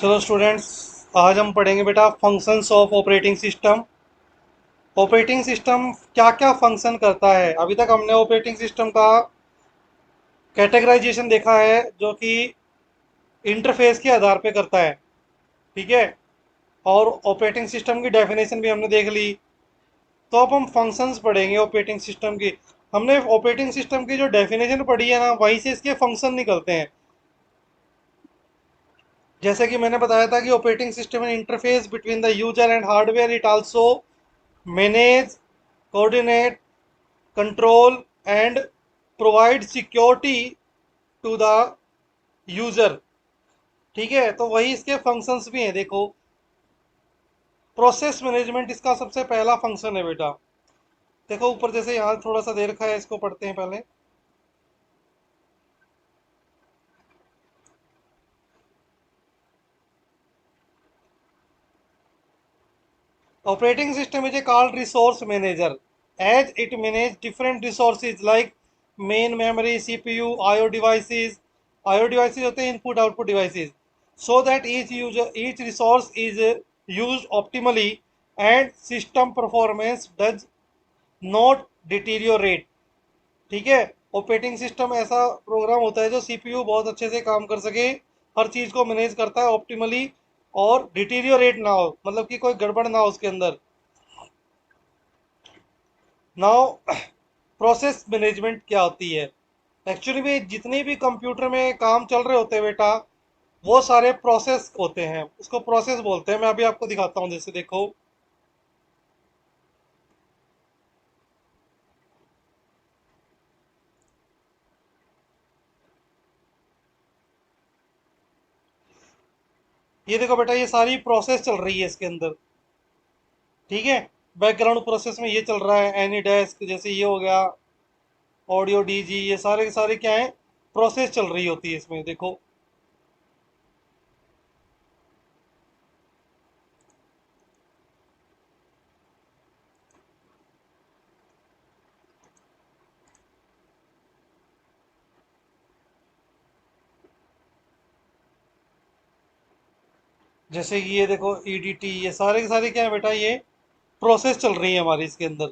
चलो स्टूडेंट्स, आज हम पढ़ेंगे बेटा functions of operating system. Operating system क्या क्या फंक्शन करता है। अभी तक हमने ऑपरेटिंग सिस्टम का कैटेगराइजेशन देखा है जो कि इंटरफेस के आधार पे करता है। ठीक है। और ऑपरेटिंग सिस्टम की डेफिनेशन भी हमने देख ली। तो अब हम फंक्शंस पढ़ेंगे ऑपरेटिंग सिस्टम की। हमने ऑपरेटिंग सिस्टम की जो डेफिनेशन पढ़ी है ना, वहीं से इसके फंक्शन निकलते हैं। जैसे कि मैंने बताया था कि operating system N interface between the user and hardware. It also manage, coordinate, control and provide security to the user। ठीक है, तो वही इसके फंक्शंस भी हैं। देखो, प्रोसेस मैनेजमेंट इसका सबसे पहला फंक्शन है बेटा। देखो ऊपर जैसे यहाँ थोड़ा सा दे रखा है, इसको पढ़ते हैं पहले। Operating system is a called resource manager as it manages different resources like main memory, CPU, IO devices। IO devices होते हैं input output devices, so that each resource is used optimally and system performance does not deteriorate। ठीक है। Operating system ऐसा programme होता है जो CPU बहुत अच्छे से काम कर सके, हर चीज को मैनेज करता है ऑप्टिमली, और डिटीरियोरेट ना हो, मतलब कि कोई गड़बड़ ना हो उसके अंदर। नाउ प्रोसेस मैनेजमेंट क्या होती है। एक्चुअली में जितने भी कंप्यूटर में काम चल रहे होते हैं बेटा, वो सारे प्रोसेस होते हैं, उसको प्रोसेस बोलते हैं। मैं अभी आपको दिखाता हूँ, जैसे देखो, ये देखो बेटा, ये सारी प्रोसेस चल रही है इसके अंदर। ठीक है। बैकग्राउंड प्रोसेस में ये चल रहा है, एनी डेस्क जैसे ये हो गया, ऑडियो डीजी, ये सारे के सारे क्या है, प्रोसेस चल रही होती है इसमें। देखो, जैसे कि ये देखो ईडीटी, ये सारे के सारे क्या है बेटा, ये प्रोसेस चल रही है हमारी इसके अंदर।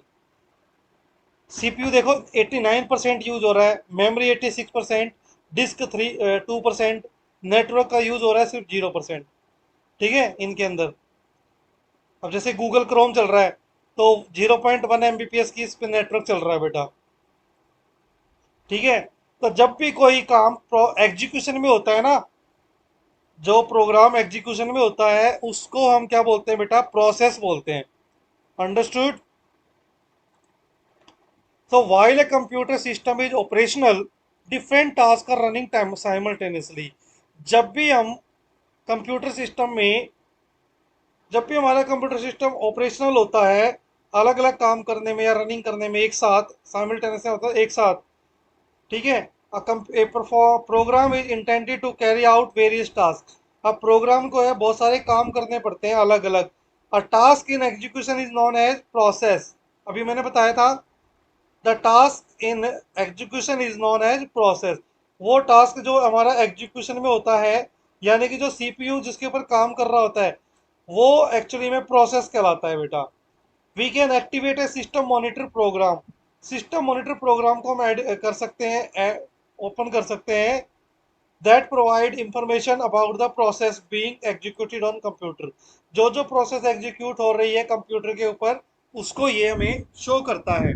सीपीयू देखो 89% यूज हो रहा है, मेमोरी 86%, डिस्क 2%, नेटवर्क का यूज हो रहा है सिर्फ 0%। ठीक है इनके अंदर। अब जैसे गूगल क्रोम चल रहा है, तो 0.1 MBPS की इस पे नेटवर्क चल रहा है बेटा। ठीक है। तो जब भी कोई काम एग्जीक्यूशन में होता है ना, जो प्रोग्राम एग्जीक्यूशन में होता है उसको हम क्या बोलते हैं बेटा, प्रोसेस बोलते हैं। Understood. So while a computer system is operational, different tasks are running time simultaneously। जब भी हम कंप्यूटर सिस्टम में, जब भी हमारा कंप्यूटर सिस्टम ऑपरेशनल होता है, अलग अलग काम करने में या रनिंग करने में एक साथ, साइमल्टेनियस होता है एक साथ। ठीक है। Program is intended to carry out various task. अब प्रोग्राम को है बहुत सारे काम करने पड़ते हैं अलग अलग। A task in execution is known as process. अभी मैंने बताया था, the task in execution is known as process. वो टास्क जो हमारा एग्जीक्यूशन में होता है, यानी कि जो सीपीयू जिसके ऊपर काम कर रहा होता है, वो एक्चुअली में प्रोसेस कहलाता है बेटा। We can activate a system monitor program. System monitor program को हम ऐड कर सकते हैं, ओपन कर सकते हैं, that provide information about the process being executed on computer. जो जो प्रोसेस एग्जीक्यूट हो रही है कंप्यूटर के ऊपर, उसको ये हमें शो करता है।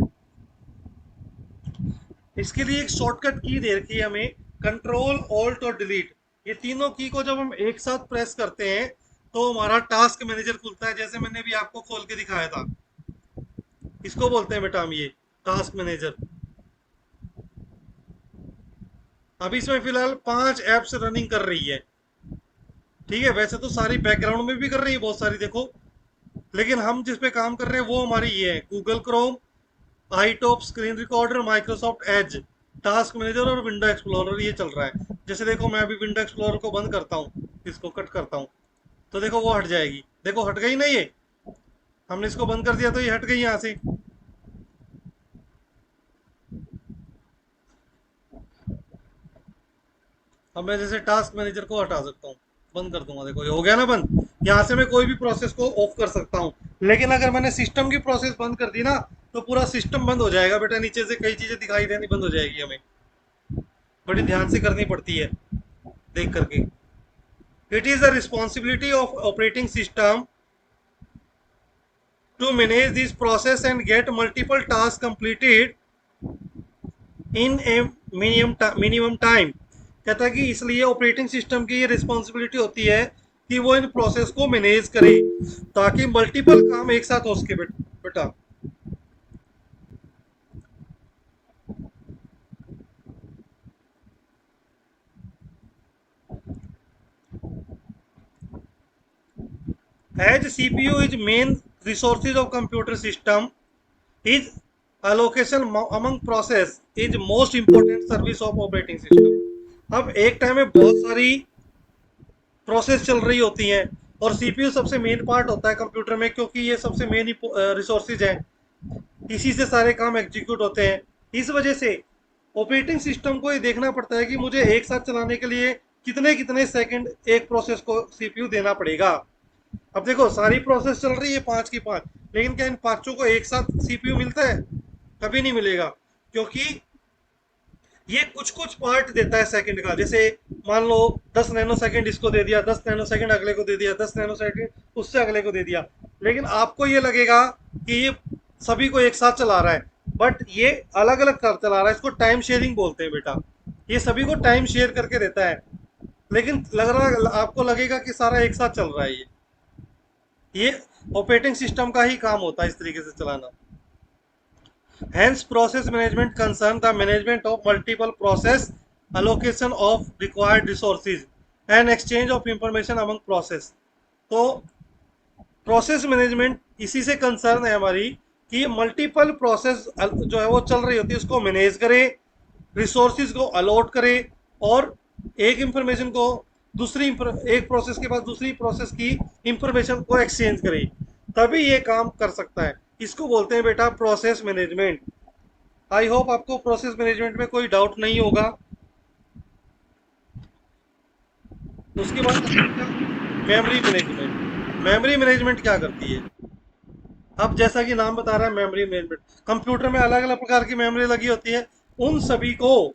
इसके लिए एक शॉर्टकट की दे रखी है हमें, कंट्रोल ऑल्ट और डिलीट। ये तीनों की को जब हम एक साथ प्रेस करते हैं, तो हमारा टास्क मैनेजर खुलता है, जैसे मैंने भी आपको खोल के दिखाया था। इसको बोलते हैं बेटा हम ये टास्क मैनेजर। अभी इसमें फिलहाल 5 ऐप्स रनिंग कर रही है। ठीक है, वैसे तो सारी बैकग्राउंड में भी कर रही है बहुत सारी, देखो, लेकिन हम जिस पे काम कर रहे हैं वो हमारी ये है, Google Chrome, iTop, screen recorder, Microsoft Edge, task manager और विंडो एक्सप्लोरर ये चल रहा है। जैसे देखो, मैं अभी विंडो एक्सप्लोरर को बंद करता हूँ, इसको कट करता हूँ, तो देखो वो हट जाएगी। देखो हट गई ना ये, हमने इसको बंद कर दिया तो ये हट गई यहाँ से। अब मैं जैसे टास्क मैनेजर को हटा सकता हूँ। बंद कर दूंगा, देखो ये हो गया ना बंद। यहाँ से मैं कोई भी प्रोसेस को ऑफ कर सकता हूँ, लेकिन अगर मैंने सिस्टम की प्रोसेस बंद कर दी ना, तो पूरा सिस्टम बंद हो जाएगा बेटा, नीचे से कई चीजें दिखाई देनी बंद हो जाएगी हमें, बड़ी ध्यान से करनी पड़ती है देख करके। It is the responsibility of operating system to manage this process and get multiple tasks completed in a minimum time। कहता है कि इसलिए ऑपरेटिंग सिस्टम की ये रिस्पॉन्सिबिलिटी होती है कि वो इन प्रोसेस को मैनेज करे ताकि मल्टीपल काम एक साथ हो सके बेटा। As CPU is main resources of computer system, is allocation among process is most important service of operating system। अब एक टाइम में बहुत सारी प्रोसेस चल रही होती हैं और सीपीयू सबसे मेन पार्ट होता है कंप्यूटर में, क्योंकि ये सबसे मेन रिसोर्सेज हैं, इसी से सारे काम एग्जीक्यूट होते हैं। इस वजह से ऑपरेटिंग सिस्टम को ये देखना पड़ता है कि मुझे एक साथ चलाने के लिए कितने कितने सेकंड एक प्रोसेस को सीपीयू देना पड़ेगा। अब देखो सारी प्रोसेस चल रही है 5 की 5, लेकिन क्या इन पांचों को एक साथ सीपीयू मिलता है? कभी नहीं मिलेगा, क्योंकि ये कुछ कुछ पार्ट देता है सेकंड का। जैसे मान लो 10 नैनो सेकंड इसको दे दिया, 10 नैनो सेकंड अगले को दे दिया, 10 नैनो सेकंड उससे अगले को दे दिया, लेकिन आपको ये लगेगा कि ये सभी को एक साथ चला रहा है, बट ये अलग अलग कर चला रहा है। इसको टाइम शेयरिंग बोलते हैं बेटा, ये सभी को टाइम शेयर करके देता है, लेकिन लग रहा आपको लगेगा कि सारा एक साथ चल रहा है। ये ऑपरेटिंग सिस्टम का ही काम होता है इस तरीके से चलाना। Hence, process management concern the management of multiple process, allocation of required resources, and exchange of information among process। तो प्रोसेस मैनेजमेंट इसी से कंसर्न है हमारी कि मल्टीपल प्रोसेस जो है वो चल रही होती है, उसको मैनेज करे, रिसोर्सेज को अलॉट करे, और एक इंफॉर्मेशन को दूसरी एक प्रोसेस के बाद दूसरी प्रोसेस की इंफॉर्मेशन को एक्सचेंज करे, तभी ये काम कर सकता है। इसको बोलते हैं बेटा प्रोसेस मैनेजमेंट। आई होप आपको प्रोसेस मैनेजमेंट में कोई डाउट नहीं होगा। उसके बाद मेमोरी मैनेजमेंट। मेमोरी मैनेजमेंट क्या करती है? अब जैसा कि नाम बता रहा है मेमोरी मैनेजमेंट, कंप्यूटर में अलग अलग प्रकार की मेमोरी लगी होती है, उन सभी को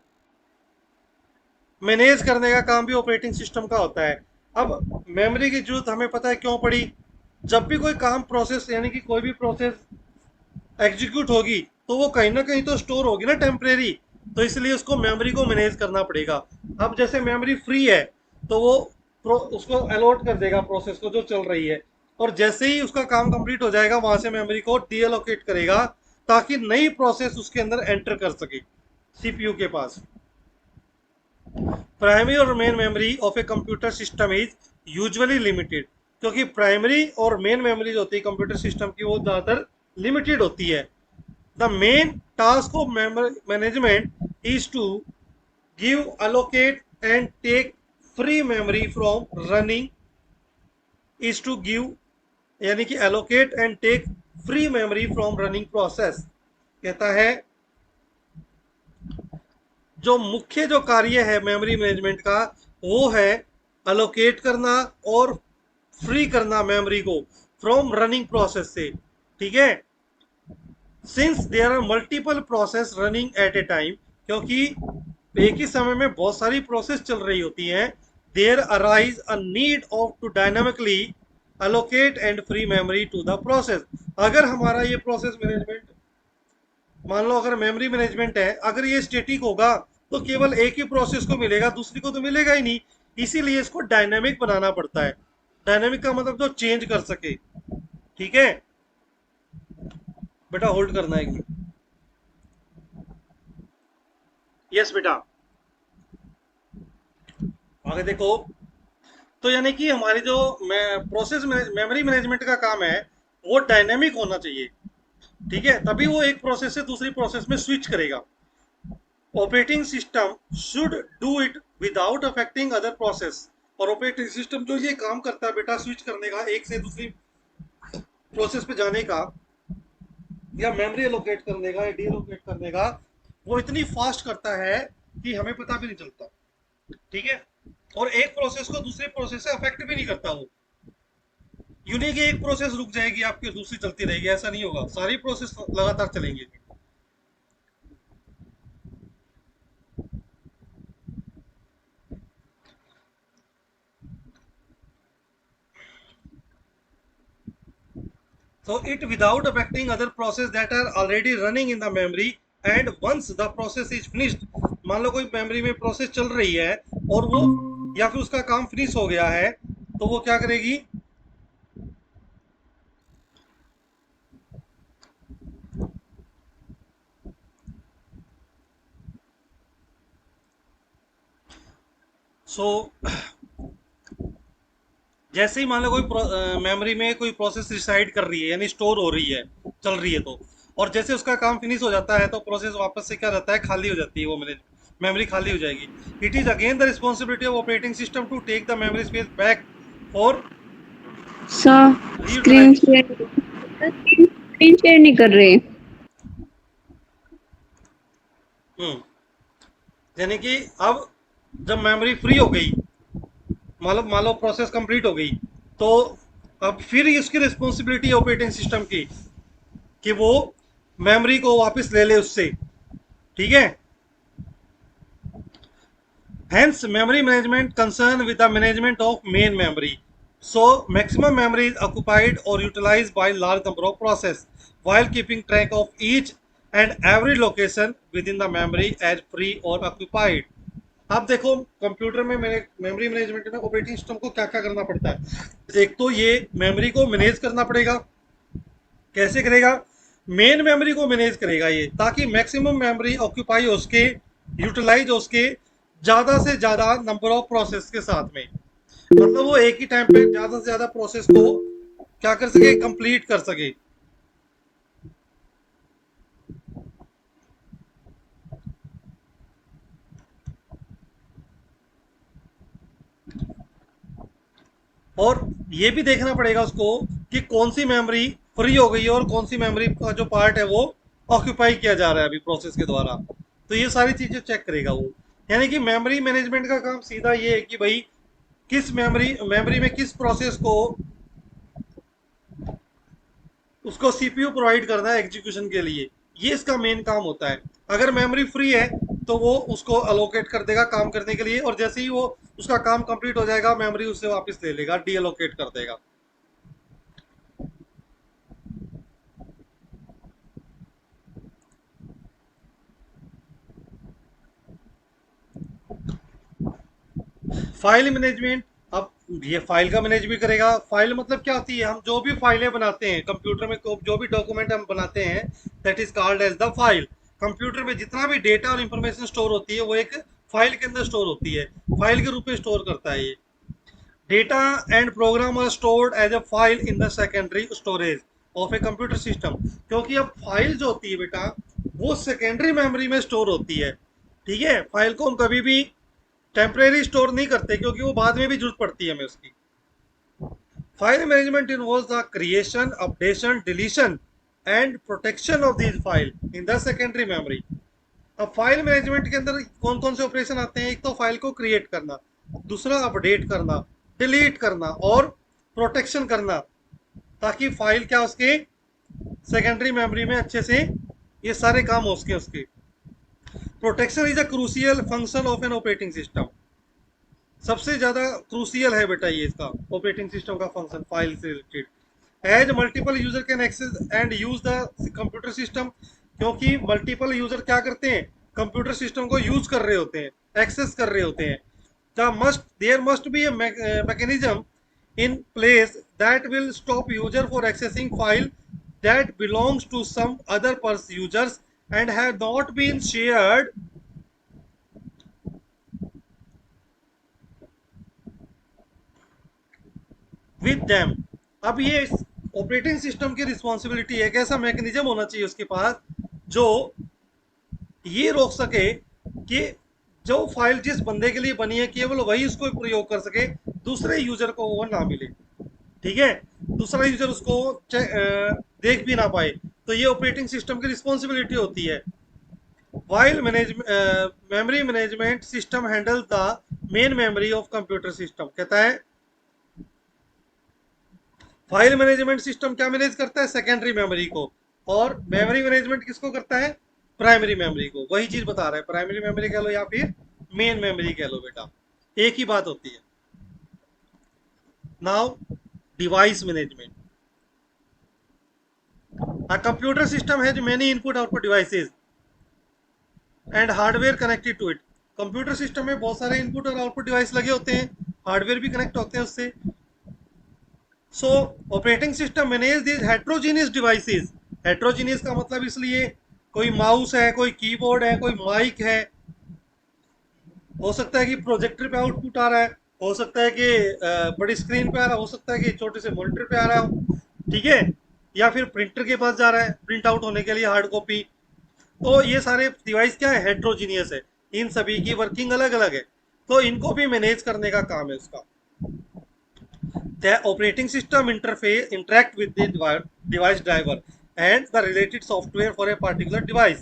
मैनेज करने का काम भी ऑपरेटिंग सिस्टम का होता है। अब मेमोरी की जरूरत हमें पता है क्यों पड़ी? जब भी कोई काम प्रोसेस यानी कि कोई भी प्रोसेस एग्जीक्यूट होगी तो वो कहीं ना कहीं तो स्टोर होगी ना टेम्परेरी, तो इसलिए उसको मेमोरी को मैनेज करना पड़ेगा। अब जैसे मेमोरी फ्री है तो वो उसको अलॉट कर देगा प्रोसेस को जो चल रही है, और जैसे ही उसका काम कंप्लीट हो जाएगा वहां से मेमोरी को डीएलोकेट करेगा ताकि नई प्रोसेस उसके अंदर एंटर कर सके सीपीयू के पास। प्राइमरी और main memory of a computer system is usually limited, क्योंकि प्राइमरी और मेन मेमोरी जो होती है कंप्यूटर सिस्टम की वो ज़्यादातर लिमिटेड होती है। The main task of management is to give allocate and take free memory from running, is to give यानी कि allocate and take free memory from running process। कहता है जो मुख्य जो कार्य है मेमोरी मैनेजमेंट का वो है अलोकेट करना और फ्री करना मेमोरी को फ्रॉम रनिंग प्रोसेस से। ठीक है, since there are multiple process running at a time, क्योंकि एक ही समय में बहुत सारी प्रोसेस चल रही होती हैं, there arise a need of to dynamically allocate and free memory to the process. अगर हमारा ये प्रोसेस मैनेजमेंट, मान लो अगर मेमोरी मैनेजमेंट है, अगर ये स्टैटिक होगा तो केवल एक ही प्रोसेस को मिलेगा, दूसरी को तो मिलेगा ही नहीं। इसीलिए इसको डायनेमिक बनाना पड़ता है। डायनेमिक का मतलब जो चेंज कर सके। ठीक है बेटा, होल्ड करना है कि यस बेटा, आगे देखो। तो यानी कि हमारी जो प्रोसेस मेमोरी मैनेजमेंट का काम है वो डायनेमिक होना चाहिए। ठीक है, तभी वो एक प्रोसेस से दूसरी प्रोसेस में स्विच करेगा। Operating system should do it without affecting other process. और ऑपरेटिंग सिस्टम जो ये काम करता है बेटा स्विच करने का, एक से दूसरी प्रोसेस पे जाने का, या मेमोरी एलोकेट करने का या डीएलोकेट करने का, वो इतनी फास्ट करता है कि हमें पता भी नहीं चलता। ठीक है, और एक प्रोसेस को दूसरे प्रोसेस से अफेक्ट भी नहीं करता वो। यूं नहीं कि एक प्रोसेस रुक जाएगी आपकी दूसरी चलती रहेगी, ऐसा नहीं होगा, सारी प्रोसेस लगातार चलेंगी। So it without affecting other process that are already running in the memory, and once the process is finished, मान लो कोई मेमोरी में प्रोसेस चल रही है और वो या फिर उसका काम फिनिश हो गया है, तो वो क्या करेगी? सो जैसे ही मान लो कोई मेमोरी में कोई प्रोसेस रिसाइड कर रही है, यानी स्टोर हो रही है, चल रही है, तो और जैसे उसका काम फिनिश हो जाता है तो प्रोसेस वापस से क्या रहता है, खाली हो जाती है, वो मेमोरी खाली हो जाएगी। It is again the responsibility of operating system to take the memory space back for sir screen reutilisation. Share screen share नहीं कर रहे। यानी कि अब जब मेमोरी फ्री हो गई, मान लो प्रोसेस कंप्लीट हो गई, तो अब फिर इसकी रिस्पॉन्सिबिलिटी ऑपरेटिंग सिस्टम की कि वो मेमोरी को वापस ले ले उससे, ठीक है। Hence, memory management concern with the management of main memory. So, maximum memory is occupied or utilized by large number of process while keeping track of each and every location within the memory as free or occupied. अब देखो computer में memory management में operating system को क्या क्या करना पड़ता है। एक तो ये मेमोरी को मैनेज करना पड़ेगा। कैसे करेगा? मेन मेमोरी को मैनेज करेगा ये, ताकि मैक्सिमम मेमोरी ऑक्यूपाई हो उसके, यूटिलाइज हो उसके ज्यादा से ज्यादा नंबर ऑफ प्रोसेस के साथ में। मतलब वो एक ही टाइम पे ज्यादा से ज्यादा प्रोसेस को क्या कर सके, कंप्लीट कर सके। और ये भी देखना पड़ेगा उसको कि कौन सी मेमोरी फ्री हो गई है और कौन सी मेमोरी का जो पार्ट है वो ऑक्यूपाई किया जा रहा है अभी प्रोसेस के द्वारा। तो ये सारी चीजें चेक करेगा वो। यानी कि मेमोरी मैनेजमेंट का काम सीधा ये है कि भाई किस मेमोरी में किस प्रोसेस को उसको सीपीयू प्रोवाइड करना है एग्जीक्यूशन के लिए, ये इसका मेन काम होता है। अगर मेमोरी फ्री है तो वो उसको अलोकेट कर देगा काम करने के लिए, और जैसे ही वो उसका काम कंप्लीट हो जाएगा मेमोरी उससे वापस ले लेगा, डी अलोकेट कर देगा। फाइल मैनेजमेंट, अब ये फाइल का मैनेज भी करेगा। फाइल मतलब क्या होती है? हम जो भी फाइलें बनाते हैं कंप्यूटर में, जो भी डॉक्यूमेंट हम बनाते हैं, that is called as the file. Computer में जितना भी डेटा और इंफॉर्मेशन स्टोर होती है वो एक फाइल के अंदर स्टोर होती है, फाइल के रूप में स्टोर करता है ये। Data and program are stored as a file in the secondary storage of a computer system. क्योंकि अब फाइल जो होती है बेटा वो सेकेंडरी मेमोरी में स्टोर होती है, ठीक है। फाइल को हम कभी भी टेम्परेरी स्टोर नहीं करते क्योंकि वो बाद में भी जरूरत पड़ती है हमें उसकी। File management involves the creation, updation, deletion and protection of this file in the secondary memory. अब फाइल मैनेजमेंट के अंदर कौन कौन से ऑपरेशन आते हैं? एक तो फाइल को क्रिएट करना, दूसरा अपडेट करना, डिलीट करना और प्रोटेक्शन करना, ताकि फाइल क्या उसके सेकेंडरी मेमोरी में अच्छे से ये सारे काम हो सके उसके। Protection is a crucial function of an operating system. सबसे ज्यादा क्रूशियल है बेटा ये इसका ऑपरेटिंग सिस्टम का फंक्शन फाइल से related. As multiple user can access and use the computer system, क्योंकि मल्टीपल यूजर क्या करते हैं, कंप्यूटर सिस्टम को यूज कर रहे होते हैं, एक्सेस कर रहे होते हैं। There must be mechanism in place that will stop user for accessing file that belongs to some other users and have not been shared with them। अब ये ऑपरेटिंग सिस्टम की रिस्पॉन्सिबिलिटी है, कैसा मैकेनिज्म होना चाहिए उसके पास जो ये रोक सके कि जो फाइल जिस बंदे के लिए बनी है केवल वही उसको प्रयोग कर सके, दूसरे यूजर को वो ना मिले, ठीक है। दूसरा यूजर उसको देख भी ना पाए। तो ये ऑपरेटिंग सिस्टम की रिस्पॉन्सिबिलिटी होती है। while memory management system handles the main memory of computer system। कहता है फाइल मैनेजमेंट सिस्टम क्या मैनेज करता है, सेकेंडरी मेमोरी को, और मेमोरी मैनेजमेंट किसको करता है, प्राइमरी मेमोरी को। वही चीज बता रहा है, प्राइमरी मेमोरी कह लो या फिर मेन मेमोरी कह लो बेटा, एक ही बात होती है। Now device management. A computer system has many input output devices and hardware connected to it। Computer system में बहुत सारे इनपुट और आउटपुट डिवाइस लगे होते हैं, हार्डवेयर भी कनेक्ट होते हैं उससे। सो operating system manage this heterogeneous devices. Heterogeneous का मतलब इसलिए कोई माउस है, कोई कीबोर्ड है, कोई माइक है, हो सकता है कि प्रोजेक्टर पे आउटपुट आ रहा है, हो सकता है कि बड़ी स्क्रीन पे आ रहा है, हो सकता है कि छोटे से मॉनिटर पे आ रहा हो, ठीक है, या फिर प्रिंटर के पास जा रहा है प्रिंट आउट होने के लिए हार्ड कॉपी। तो ये सारे डिवाइस क्या है, हेट्रोजीनियस है, इन सभी की वर्किंग अलग अलग है, तो इनको भी मैनेज करने का काम है उसका। The operating system interface interact with the device driver and the related software for a particular device।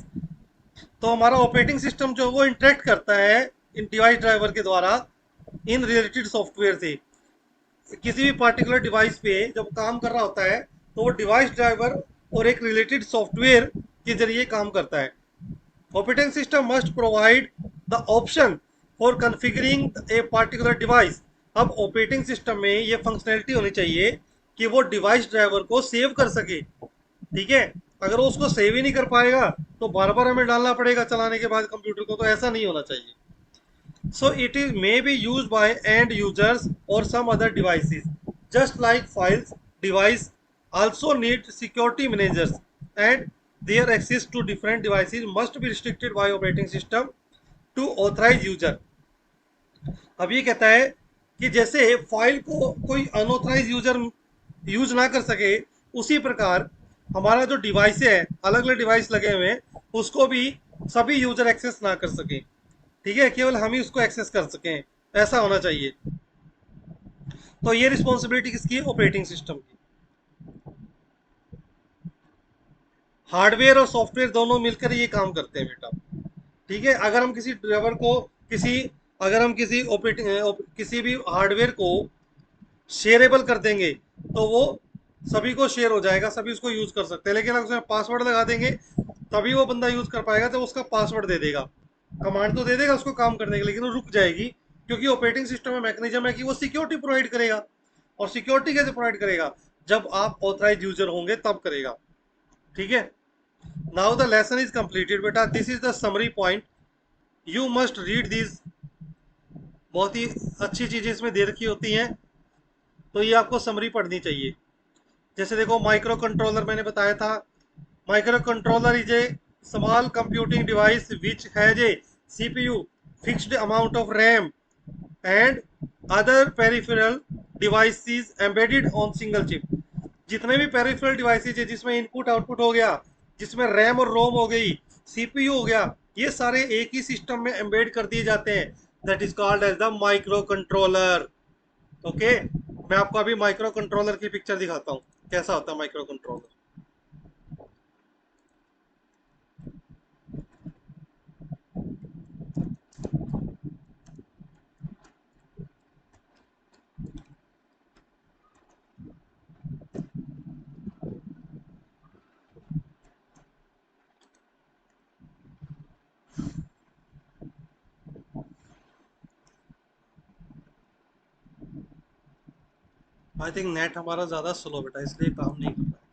तो हमारा ऑपरेटिंग सिस्टम जो वो इंटरेक्ट करता है इन डिवाइस ड्राइवर के द्वारा इन रिलेटेड सॉफ्टवेयर से। किसी भी पार्टिकुलर डिवाइस पे जब काम कर रहा होता है तो वो डिवाइस ड्राइवर और एक रिलेटेड सॉफ्टवेयर के जरिए काम करता है। Operating system must provide the option for configuring a particular device. अब ऑपरेटिंग सिस्टम में ये फंक्शनैलिटी होनी चाहिए कि वो डिवाइस ड्राइवर को सेव कर सके, ठीक है। अगर वो उसको सेव ही नहीं कर पाएगा तो बार बार हमें डालना पड़ेगा चलाने के बाद कंप्यूटर को, तो ऐसा नहीं होना चाहिए। So it is may be used by end users or some other devices। Just like files, device also need security managers and their access to different devices must be restricted by operating system to authorized user। अब ये कहता है कि जैसे file को कोई unauthorized user use ना कर सके, उसी प्रकार हमारा जो डिवाइस है, अलग अलग डिवाइस लगे हुए हैं, उसको भी सभी यूजर एक्सेस ना कर सके, ठीक है, केवल हम ही उसको एक्सेस कर सकें, ऐसा होना चाहिए। तो ये रिस्पॉन्सिबिलिटी किसकी है, ऑपरेटिंग सिस्टम की। हार्डवेयर और सॉफ्टवेयर दोनों मिलकर ये काम करते हैं बेटा, ठीक है। अगर हम किसी ड्राइवर को किसी अगर हम किसी ऑपरेटिंग किसी भी हार्डवेयर को शेयरेबल कर देंगे तो वो सभी को शेयर हो जाएगा, सभी उसको यूज कर सकते हैं। लेकिन अगर उसमें पासवर्ड लगा देंगे तभी वो बंदा यूज कर पाएगा जब उसका पासवर्ड दे देगा। कमांड तो दे देगा उसको काम करने के, लेकिन वो रुक जाएगी, क्योंकि ऑपरेटिंग सिस्टम में मैकेनिज्म है कि वो सिक्योरिटी प्रोवाइड करेगा। और सिक्योरिटी कैसे प्रोवाइड करेगा, जब आप ऑथराइज यूजर होंगे तब करेगा, ठीक है। Now the lesson is completed बेटा, this is the summary point, you must read this. बहुत ही अच्छी चीजें इसमें दे रखी होती हैं, तो ये आपको समरी पढ़नी चाहिए। जैसे देखो माइक्रो कंट्रोलर मैंने बताया था, micro controller is a small computing device which has a CPU, fixed amount of RAM and other peripheral devices embedded on single chip. जितने भी पेरिफेरल डिवाइसेज है जिसमें इनपुट आउटपुट हो गया, जिसमें रैम और रोम हो गई, सीपीयू हो गया, ये सारे एक ही सिस्टम में एम्बेड कर दिए जाते हैं, that is called as the microcontroller. Okay, मैं आपको अभी माइक्रो कंट्रोलर की पिक्चर दिखाता हूँ कैसा होता है micro controller. I think net हमारा ज़्यादा स्लो बेटा, इसलिए काम नहीं कर रहा है।